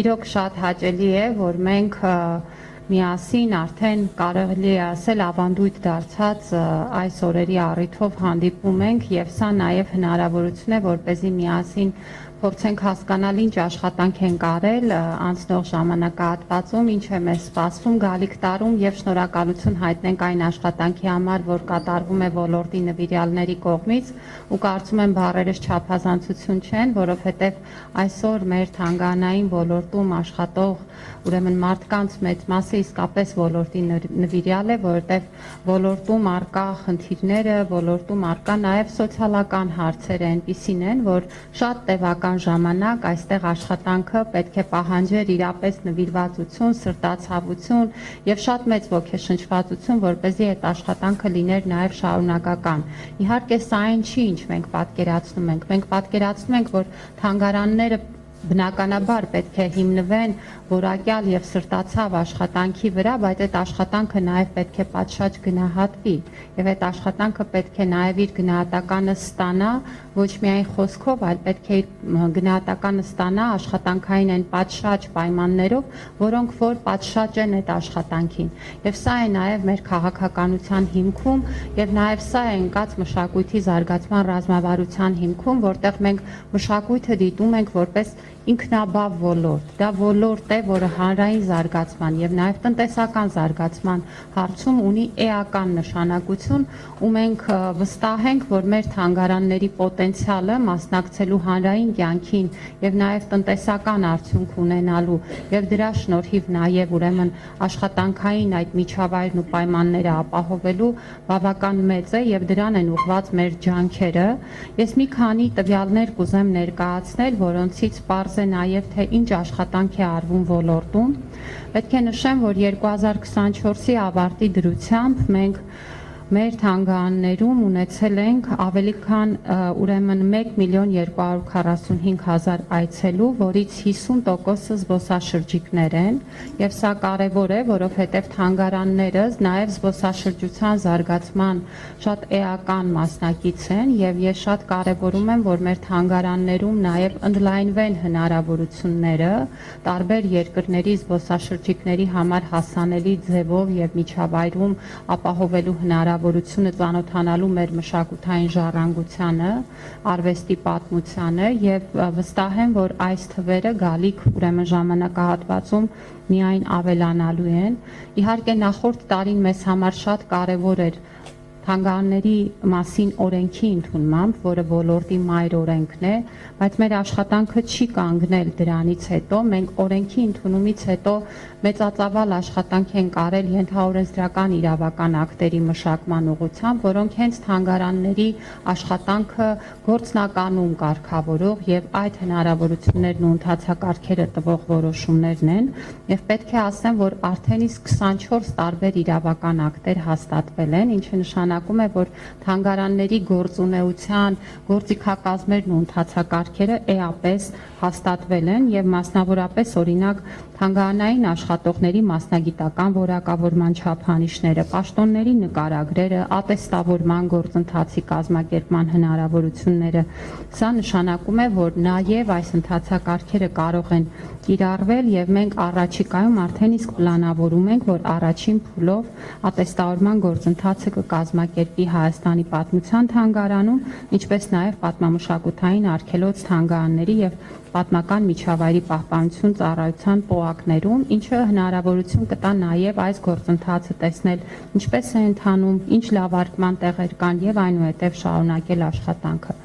իրոք շատ հաճելի է, որ մենք միասին արդեն կարելի է ասել ավանդույթ դարձած այս օրերի առիթով հանդիպում ենք եւ սա նաեւ հնարավորություն է, որպեսզի միասին փորձենք հասկանալ ինչ աշխատանք են արել անցնող ժամանակահատվածում, ինչ է մեզ սպասվում գալիք տարում եւ շնորհակալություն հայտնենք այն աշխատանքի համար, որ կատարվում է ոլորտի նվիրյալների կողմից ու կարծում եմ բառերս չափազանցություն չեն, որովհետեւ այսօր մեր թանգարանային ոլորտում աշխատող ուրեմն մարդկանց մեծ մասը իսկապես ոլորտի նվիրյալ է, որովհետեւ ոլորտում արկա խնդիրները, ոլորտում արկա նաեւ սոցիալական հարցերը այնպիսին են, որ շատ տևական ժամանակ այստեղ աշխատանքը պետք է պահանջեր իրապես նվիրվածություն, սրտացավություն եւ շատ մեծ ոգեշնչվածություն, որպեսզի այդ աշխատանքը լիներ նաեւ շարունակական։ Իհարկե սա այն չի, ինչ մենք պատկերացնում ենք։ Մենք պատկերացնում ենք, որ թանգարանները բնականաբար պետք է հիմնվեն որակյալ եւ սրտացավ աշխատանքի վրա, բայց այդ աշխատանքը նաեւ պետք է պատշաճ գնահատվի եւ այդ աշխատանքը պետք է նաեւ իր գնահատականը ստանա ոչ միայն խոսքով, այլ պետք է իր գնահատականը ստանա աշխատանքային այն պատշաճ պայմաններով, որոնք որ պատշաճ են այդ աշխատանքին։ Եվ սա է նաեւ մեր քաղաքականության հիմքում եւ նաեւ սա է ընկած մշակույթի զարգացման ռազմավարության հիմքում, որտեղ մենք մշակույթը դիտում ենք որպես ինքնաբավ ոլորտ, դա ոլորտ է, որը հանրային զարգացման եւ նաեւ տնտեսական զարգացման հարցում ունի էական նշանակություն ու մենք վստահ ենք, որ մեր թանգարանների պոտենցիալը մասնակցելու հանրային կյանքին եւ նաեւ տնտեսական արդյունք ունենալու եւ դրա շնորհիվ նաեւ ուրեմն աշխատանքային այդ միջավայրն ու պայմանները ապահովելու բավական մեծ է եւ դրան են ուղղված մեր ջանքերը։ Ես մի քանի տվյալներ կուզեմ ներկայացնել, որոնցից պարզ է նաև թե ինչ աշխատանք է արվում ոլորտում։ Պետք է նշեմ, որ 2024-ի ավարտի դրությամբ մենք մեր թանգարաններում ունեցել ենք ավելի քան ուրեմն 1.245.000 այցելու, որից 50%-ը զբոսաշրջիկներ են, եւ սա կարեւոր է, որովհետեւ թանգարանները նաեւ զբոսաշրջության զարգացման շատ էական մասնակից են եւ ես շատ կարեւորում եմ, որ մեր թանգարաններում նաեւ ընդլայնվեն հնարավորությունները տարբեր երկրների զբոսաշրջիկների համար հասանելի ձևով եւ միջավայրում ապահովելու հնարավորությունը ծանոթանալու մեր մշակութային ժառանգությանը, արվեստի պատմությանը եւ վստահ եմ, որ այս թվերը գալիք ուրեմն ժամանակահատվածում միայն ավելանալու են։ Իհարկե նախորդ տարին մեզ համար շատ կարեւոր էր թանգարանների մասին օրենքի ընդունմամբ, որը ոլորտի մայր օրենքն է, բայց մեր աշխատանքը չի կանգնել դրանից հետո, մենք օրենքի ընդունումից հետո մեծածավալ աշխատանք ենք արել ենթաօրենսդրական իրավական ակտերի մշակման ուղղությամբ, որոնք հենց թանգարանների աշխատանքը գործնականում կարգավորող եւ այդ հնարավորություններն ու ընթացակարգերը տվող որոշումներն են, եւ պետք է ասեմ, որ արդեն իսկ 24 տարբեր իրավական ակտեր հաստատվել են, ինչը նշանակում է, որ թանգարանների գործունեության գործիքակազմերն ու ընթացակարգերը էապես հաստատվել են եւ մասնավորապես օրինակ թանգարանային աշխատողների մասնագիտական որակավորման չափանիշները, պաշտոնների նկարագրերը, ատեստավորման գործընթացի կազմակերպման հնարավորությունները, սա նշանակում է, որ նաեւ այս ընթացակարգերը կարող են կիրառվել եւ մենք առաջիկայում արդեն իսկ պլանավորում ենք, որ առաջին փուլով ատեստավորման գործընթացը կկազմակերպի Հայաստանի պատմության թանգարանում, ինչպես նաեւ պատմամշակութային արգելոց թանգարանների եւ պատմական միջավայրի պահպանություն ծառայության պոակներում, ինչը հնարավորություն կտա նաև այս գործընթացը տեսնել ինչպես է ընթանում, ինչ լավարկման տեղեր կան եւ այնուհետեւ շարունակել աշխատանքը։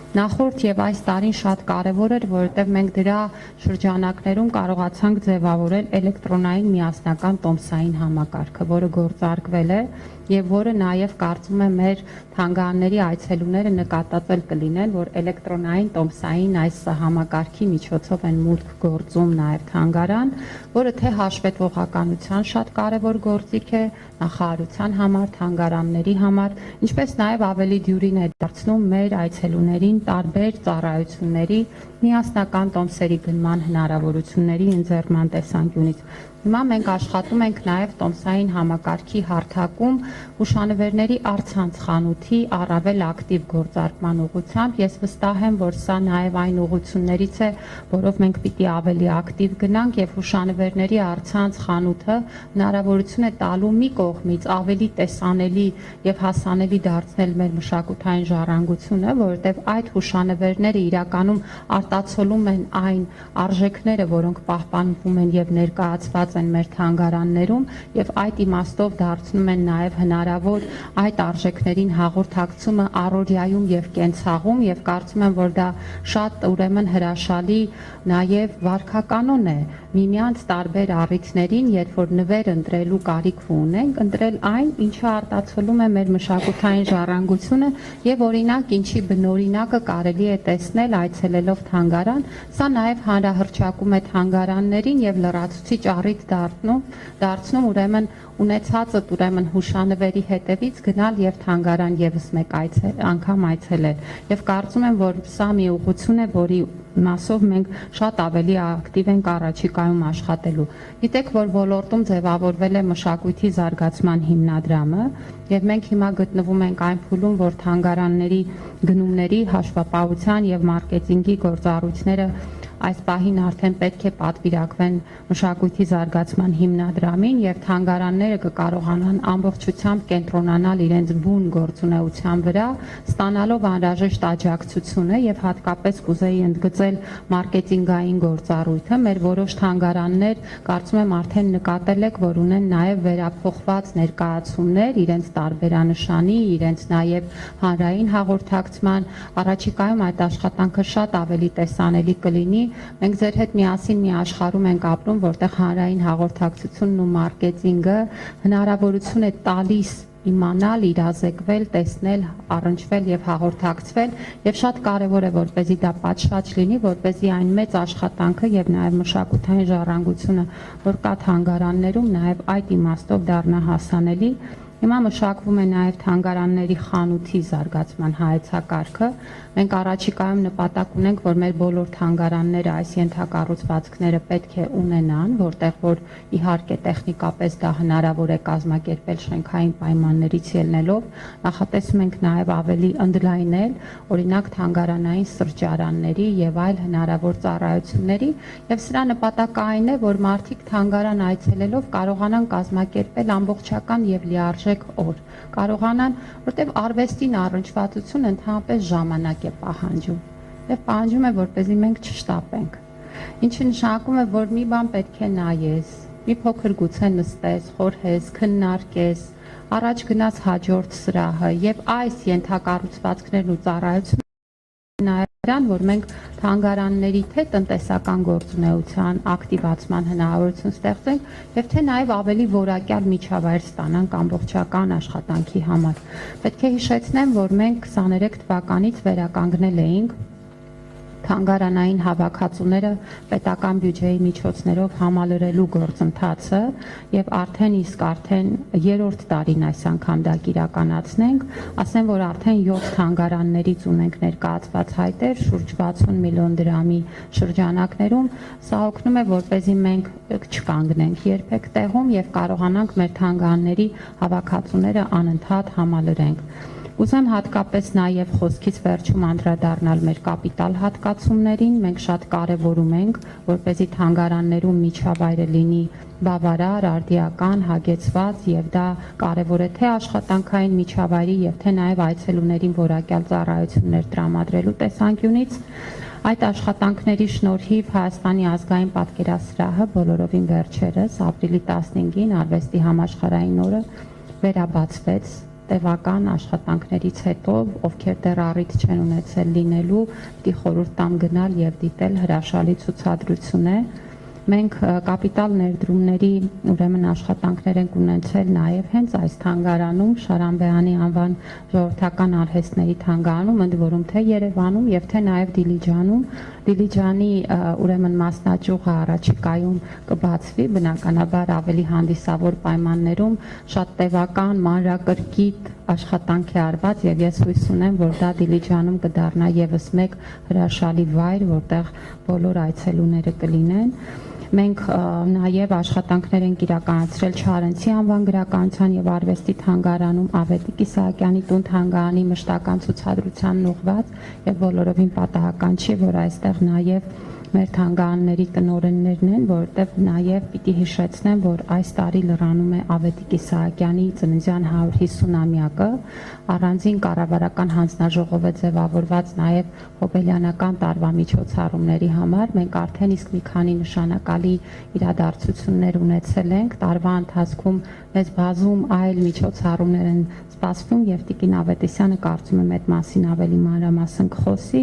Նախորդ եւ այս տարին շատ կարեւոր էր, որովհետեւ մենք դրա շրջանակներում կարողացանք ձևավորել էլեկտրոնային միասնական տոմսային համակարգը, որը գործարկվել է եւ որը նաեւ կարծում եմ մեր թանգարանների այցելուները նկատածել կլինեն, որ էլեկտրոնային տոմսային այս համակարգի միջոցով են մուտք գործում նաեւ թանգարան, որը թե հաշվետվողականության շատ կարեւոր գործիք է նախարարության համար, թանգարանների համար, ինչպես նաեւ ավելի դյուրին է դարձնում մեր այցելուներին տարբեր ծառայությունների միասնական տոմսերի գնման հնարավորությունների ընձեռման տեսանկյունից։ Հիմա մենք աշխատում ենք նաև տոմսային համակարգի հարթակում հուշանվերների առցանց խանութի առավել ակտիվ գործարկման ուղղությամբ։ Ես վստահ եմ, որ սա նաև այն ուղղություններից է, որով մենք պիտի ավելի ակտիվ գնանք եւ հուշանվերների առցանց խանութը հնարավորություն է տալու մի կողմից ավելի տեսանելի եւ հասանելի դարձնել մեր մշակութային ժառանգությունը, որովհետեւ այդ հուշանվերները իրականում արտացոլում են այն արժեքները, որոնք պահպանվում են եւ ներկայացված են մեր թանգարաններում եւ այդ իմաստով դարձնում են նաեւ հնարավոր այդ արժեքներին հաղորդակցումը առօրյայում եւ կենցաղում եւ կարծում եմ, որ դա շատ ուրեմն հրաշալի նաեւ վարքականon է միմյանց տարբեր առիթներին, երբ որ նվեր ընտրելու կարիք ունենք, ընտրել այն, ինչը արտացոլում է մեր մշակութային ժառանգությունը եւ օրինակ ինչի բնօրինակը կարելի է տեսնել այցելելով թանգարան, սա նաեւ հանրահրճակում է թանգարաններին եւ լրացուցիչ առիթ դարձնում ուրեմն ունեցածը ուրեմն հուշանվերի հետևից գնալ եւ թանգարան եւս մեկ անգամ այցելել եւ կարծում եմ, որ սա մի ուղղություն է, որի մասով մենք շատ ավելի ակտիվ ենք առաջիկայում աշխատելու։ Գիտեք, որ ոլորտում ձևավորվել է մշակույթի զարգացման հիմնադրամը եւ մենք հիմա գտնվում ենք այն փուլում, որ թանգարանների գնումների հաշվապահության եւ մարքեթինգի գործառույթները այս պահին արդեն պետք է պատվիրակվեն մշակույթի զարգացման հիմնադրամին եւ թանգարանները կկարողանան ամբողջությամբ կենտրոնանալ իրենց բուն գործունեության վրա, ստանալով անհրաժեշտ աջակցությունը եւ հատկապես կուզեի ընդգծել մարքեթինգային գործառույթը։ Մեր որոշ թանգարաններ կարծում եմ արդեն նկատել եք, որ ունեն նաեւ վերափոխված ներկայացումներ իրենց տարբերանշանի, իրենց նաեւ հանրային հաղորդակցման առաջիկայում այդ աշխատանքը շատ ավելի տեսանելի կլինի։ Մենք ձեր հետ միասին մի աշխարհում ենք ապրում, որտեղ հանրային հաղորդակցությունն ու մարքեթինգը հնարավորություն է տալիս իմանալ, իրազեկվել, տեսնել, առնչվել եւ հաղորդակցվել եւ շատ կարեւոր է, որպեսզի դա պատշաճ լինի, որպեսզի այն մեծ աշխատանքը եւ նաեւ մշակութային ժառանգությունը, որ կա թանգարաններում, նաեւ այդ իմաստով դառնա հասանելի։ Հիմա մշակվում է նաև թանգարանների խանութի զարգացման հայեցակարգը։ Մենք առաջիկայում նպատակ ունենք, որ մեր բոլոր թանգարանները այս ենթակառուցվածքները պետք է ունենան, որտեղ որ իհարկե տեխնիկապես դա հնարավոր է կազմակերպել շենքային պայմաններից ելնելով, նախատեսում ենք նաև ավելի ընդլայնել, օրինակ թանգարանային սրճարանների եւ այլ հնարավոր ծառայությունների, եւ սրա նպատակը այն է, որ մարդիկ թանգարան այցելելով կարողանան կազմակերպել ամբողջական եւ լիարժեք օր, կարողանան, որտեղ արվեստին առնչվածություն ընդհանրապես ժամանակ է պահանջում եւ պահանջում է, որպեսզի մենք չշտապենք, ինչը նշանակում է, որ մի բան պետք է նայես, մի փոքր գուցե նստես, խորհես, քննարկես, առաջ գնաս հաջորդ սրահը եւ այս ենթակառուցվածքներն ու ծառայությունները Նրան, որ մենք թանգարանների թե տնտեսական գործունեության ակտիվացման հնարավորություն ստեղծենք եւ թե նաեւ ավելի որակյալ միջավայր ստանանք ամբողջական աշխատանքի համար։ Պետք է հիշեցնեմ, որ մենք 23 թվականից վերականգնել էինք թանգարանային հավաքածուները պետական բյուջեի միջոցներով համալրելու գործընթացը եւ արդեն երրորդ տարին այս անգամ դա կիրականացնենք, ասեմ, որ արդեն 7 թանգարաններից ունենք ներկայացված հայտեր շուրջ 60 միլիոն դրամի շրջանակներում, սա օգնում է, որպեսզի մենք չկանգնենք երբեք տեղում եւ կարողանանք մեր թանգարանների հավաքածուները անընդհատ համալրենք։ Ուզեմ հատկապես նաև խոսքից վերջում անդրադառնալ մեր կապիտալ հատկացումներին, մենք շատ կարևորում ենք, որպեսզի թանգարաններում միջավայրը լինի բավարար, արդիական, հագեցված եւ դա կարևոր է թե աշխատանքային միջավայրի եւ թե նաև այցելուներին որակյալ ծառայություններ տրամադրելու տեսանկյունից։ Այդ աշխատանքների շնորհիվ Հայաստանի ազգային պատկերասրահը բոլորովին վերջերս ապրիլի 15-ին արվեստի համաշխարհային օրը վերաբացվեց տևական աշխատանքներից հետո, ովքեր դեռ առիթ չեն ունեցել լինելու, պիտի խորհուրդ տամ գնալ եւ դիտել հրաշալի ցուցադրություն է։ Մենք կապիտալ ներդրումների ուրեմն աշխատանքներ ենք ունեցել նաև հենց այս թանգարանում, Շարամբեյանի անվան ժողովրդական արհեստների թանգարանում, ընդ որում թե Երևանում եւ թե նաև Դիլիջանում։ Դիլիջանի ուրեմն մասնաճյուղը առաջիկայում կբացվի, բնականաբար ավելի հանդիսավոր պայմաններում, շատ տևական, մանրակրկիտ աշխատանք է արված եւ ես հույս ունեմ, որ դա Դիլիջանում կդառնա եւս մեկ հրաշալի վայր, որտեղ բոլոր այցելուները կլինեն։ Մենք նաև աշխատանքներ ենք իրականացրել Չարենցի անվան գրականության եւ արվեստի թանգարանում, Ավետիք Իսահակյանի տուն թանգարանի մշտական ցուցադրությանն ուղղված եւ բոլորովին պատահական չի, որ այստեղ նաև մեր թանգարանների տնօրեններն են, որովհետև նաև պիտի հիշեցնեմ, որ այս տարի լրանում է Ավետիք Իսահակյանի ծննդյան 150-ամյակը, առանձին կառավարական հանձնաժողով է ձևավորված նաև հոբելյանական տարվա միջոցառումների համար։ Մենք արդեն իսկ մի քանի նշանակալի իրադարձություններ ունեցել ենք, տարվա ընթացքում մեզ բազում այլ միջոցառումներ են սպասվում եւ Տիկին Ավետիսյանը կարծում եմ այդ մասին ավելի մանրամասն կխոսի։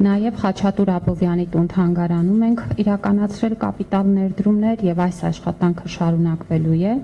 Նաև Խաչատուր Աբովյանի տուն թանգարանում ենք իրականացրել կապիտալ ներդրումներ եւ այս աշխատանքը շարունակվելու է։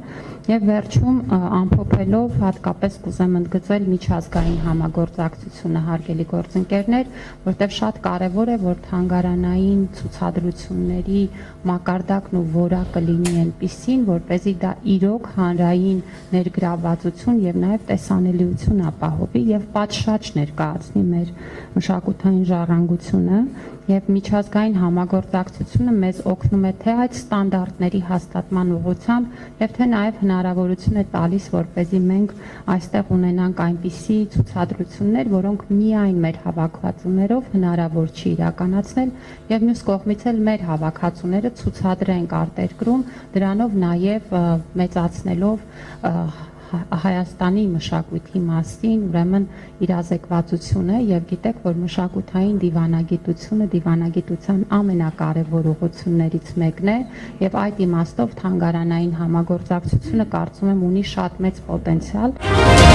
Եվ վերջում ամփոփելով հատկապես կուզեմ ընդգծել միջազգային համագործակցությունը, հարգելի գործընկերներ, որտեղ շատ կարեւոր է, որ թանգարանային ցուցադրությունների մակարդակն ու որակը լինի այնպիսին, որպեսզի դա իրոք հանրային ներգրավվածություն եւ նաեւ տեսանելիություն ապահովի եւ պատշաճ ներկայացնի մեր մշակութային ժառանգությունը եւ միջազգային համագործակցությունը մեզ օգնում է թե այդ ստանդարտների հաստատման ուղղությամբ եւ թե նաեւ հնարավորություն է տալիս, որպեսզի մենք այստեղ ունենանք այնպիսի ցուցադրություններ, որոնք միայն մեր հավաքվածուներով հնարավոր չի իրականացնել եւ մյուս կողմից էլ մեր հավաքածուները ցուցադրենք արտերկրում, դրանով նաեւ մեծացնելով Հայաստանի մշակույթի մասին, ուրեմն իրազեկվածությունը եւ գիտեք, որ մշակութային դիվանագիտությունը դիվանագիտության ամենակարևոր ուղղություններից մեկն է եւ այդ իմաստով թանգարանային համագործակցությունը կարծում եմ ունի շատ մեծ պոտենցիալ։